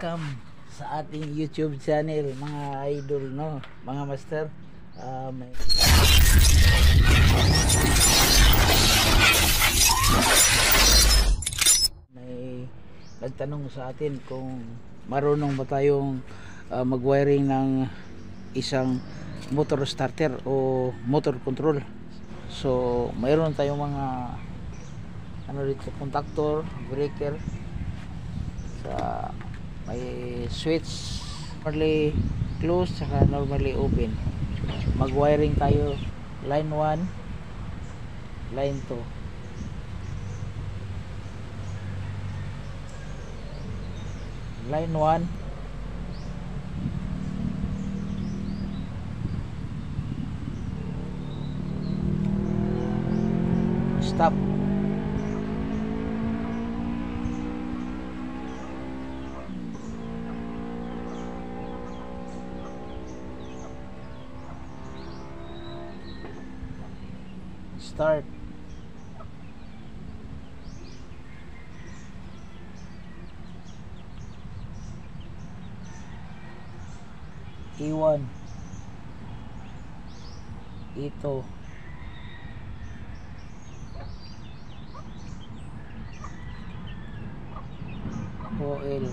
welcome sa ating YouTube channel mga idol, no, mga master. May nagtanong sa atin kung marunong ba tayong mag-wiring ng isang motor starter o motor control. So mayroon tayong mga dito, contactor, breaker, sa may switch normally close saka normally open. Mag-wiring tayo line 1, line 2. Line 1, stop. Start. E1, E2, OL.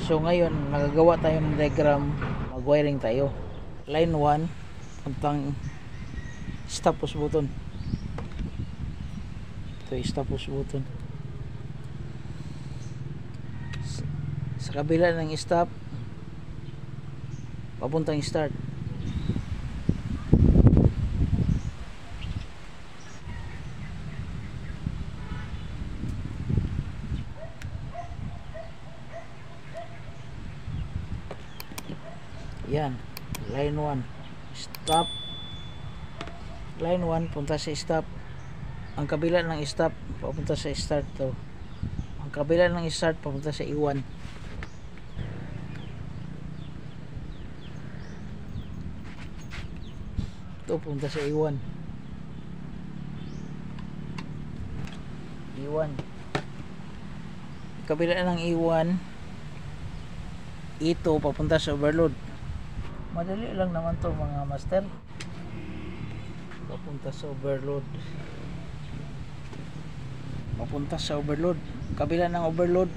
So ngayon nagagawa tayo ng diagram, mag-wiring tayo. Line 1, puntang stop push button. Ito yung stop push button. Sa kabila ng stop, papuntang start. Yan, line 1, stop. Line 1 punta sa stop. Ang kabila ng stop papunta sa start to. Ang kabila ng start papunta sa E1. Ito punta sa E1. E1. Kabila ng E1, E2 papunta sa overload. Madali lang naman to mga master. Papunta sa overload. Papunta sa overload. Kabila ng overload.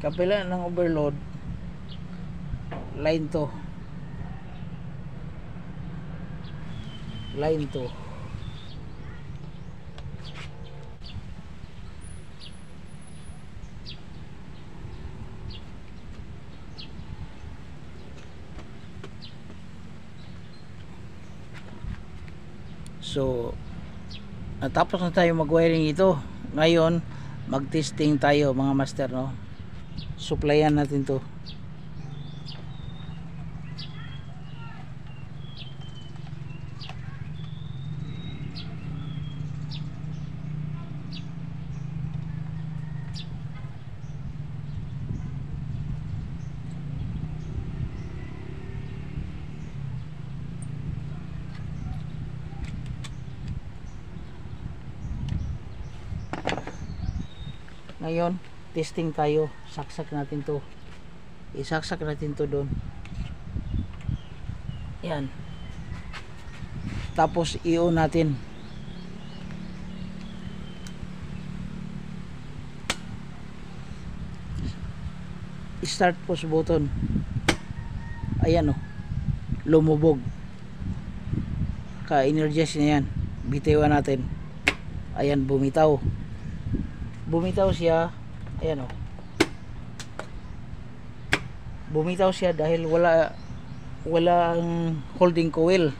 Kabila ng overload. Line 2. Line 2. So natapos na tayo mag-wiring ito. Ngayon mag-testing tayo mga master, no. Supplyan natin to. Ngayon, testing tayo. Saksak natin to. Isaksak natin to doon. Yan. Tapos i-on natin. Start push button. Ayan, oh. Lumubog. Ka-energize na yan. Bitiwan natin. Ayan, bumitaw. Bumitaw siya. Ayan, oh. Bumitaw siya dahil walang holding coil.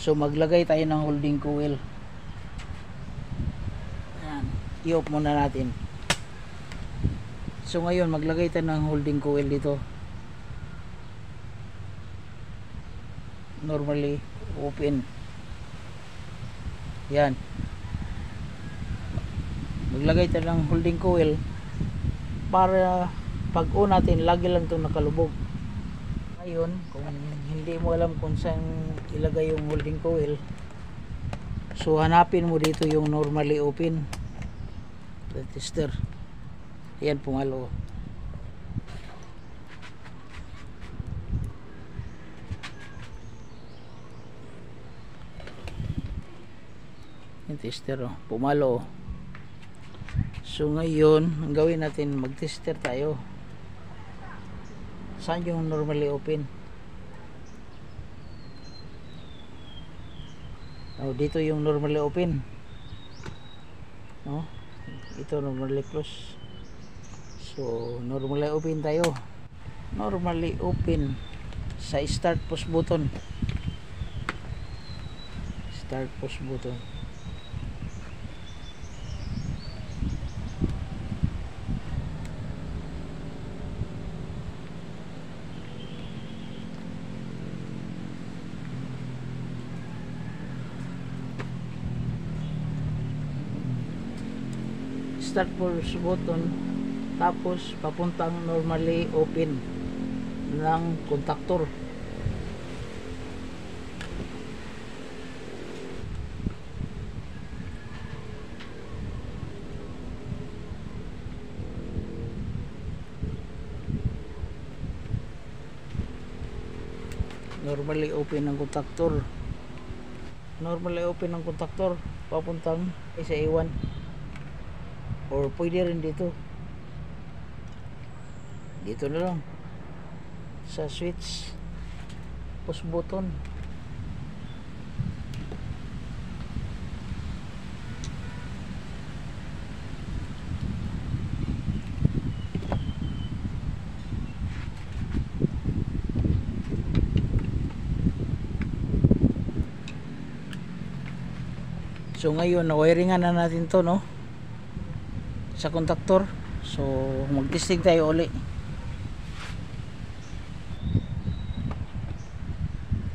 So maglagay tayo ng holding coil. Ayan. I-off muna natin. So ngayon maglagay tayo ng holding coil dito. Normally open. Yan. Maglagay tayo ng holding coil para pag on natin lagi lang itong nakalubog. Ngayon kung hindi mo alam kung saan ilagay yung holding coil, so hanapin mo dito yung normally open. The tester. Ayan, pumalo. tester, oh. Pumalo, oh. So ngayon ang gawin natin, mag-tester tayo. Saan yung normally open? Oh, dito yung normally open, no? Ito normally close. So normally open tayo. Normally open sa start push button. Start push button. Start push button, tapos papuntang normally open ng contactor. Normally open ng contactor. Normally open ng contactor papuntang sa A1, or pwede rin dito na lang sa switch push button. So ngayon na-wiringan na natin to, no, sa contactor. So mag-testing tayo uli.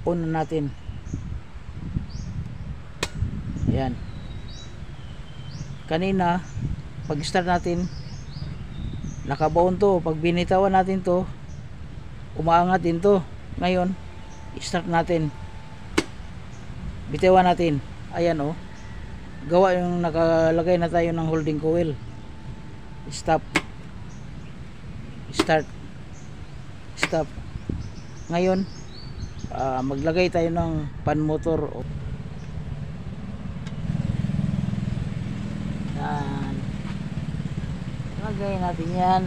On na natin. Ayan. Kanina pag start natin nakabaon to, pag binitawan natin to umaangat din to. Ngayon start natin, bitawan natin, ayan, oh, gawa yung nakalagay na tayo ng holding coil. Stop, start, stop. Ngayon maglagay tayo ng pan motor. Yan, lagay natin yan.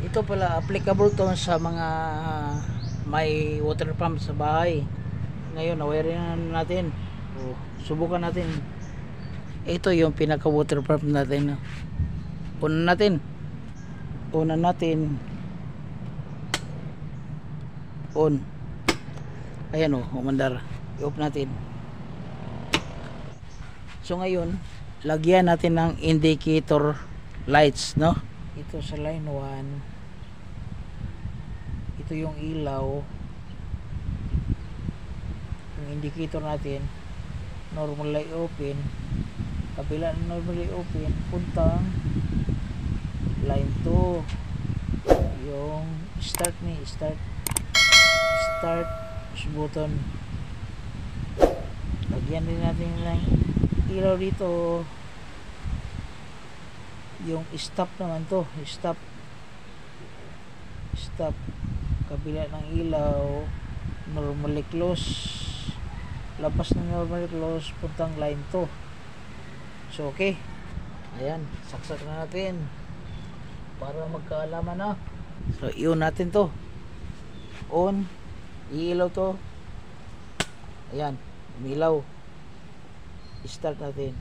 Ito pala applicable to sa mga may water pump sa bahay. Ngayon na-wiring natin. Subukan natin. Ito yung pinaka water pump natin. Unan natin. Unan natin. On. Ayan, oh, umandar. I-off natin. So ngayon lagyan natin ng indicator lights, no? Ito sa line 1. Ito yung ilaw, yung indicator natin, normally open, kabila ng normally open, puntang line 2. Yung start ni start push button, lagyan din natin ng ilaw dito. Yung stop naman to, stop, kabila ng ilaw, normally close, labas ng normally close, puntang line 2. So okay, ayan, saksak na natin para magkaalaman na. So i-on natin to, on, iilaw to, ayan, umilaw. Start natin,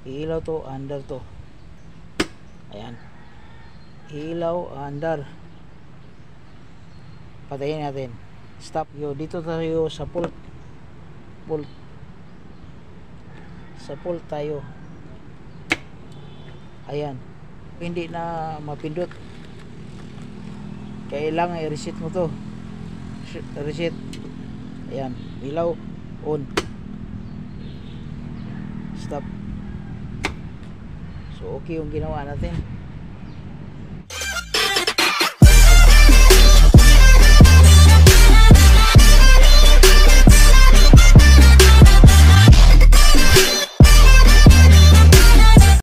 iilaw to, under to, ayan, ilaw, under. Patayin natin, stop. Yo, dito tayo sa pult sa pult tayo. Ayan, hindi na mapindot, kailangan i-reset mo to. Reset. Ayan, ilaw, on, stop. So okay yung ginawa natin.